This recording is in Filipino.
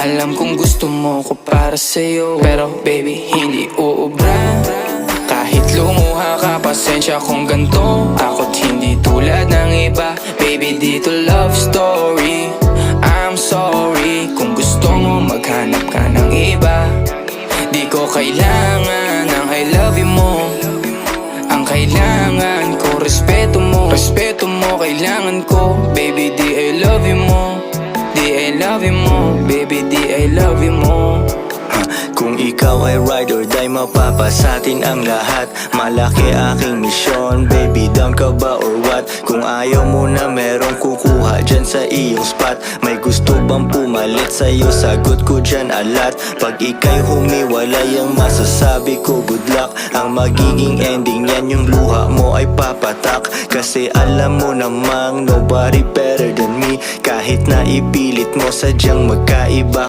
Alam kong gusto mo ko para sa'yo, pero baby hindi uubra. Kahit lumuha ka, pasensya kung ganto. Ako't hindi tulad ng iba. Baby, dito love story. I'm sorry kung gusto mo maghanap ka ng iba. Di ko kailangan ang I love you mo. Ang kailangan ko, respeto mo. Respeto mo, kailangan ko. Baby, di I love you mo. Di I love you mo. Baby, di I love you mo. Kung ikaw ay ride or die, mapapasatin ang lahat. Malaki aking misyon, baby, down ka ba or what? Kung ayaw mo na merong kukuha dyan sa iyong spot. May gusto bang pumalit sa'yo? Sagot ko dyan alat. Pag ika'y humiwalay, ang masasabi ko good luck. Ang magiging ending yan, yung luha mo ay papatak. Kasi alam mo namang nobody better than me. Kahit na ipilit mo, sadyang magkaiba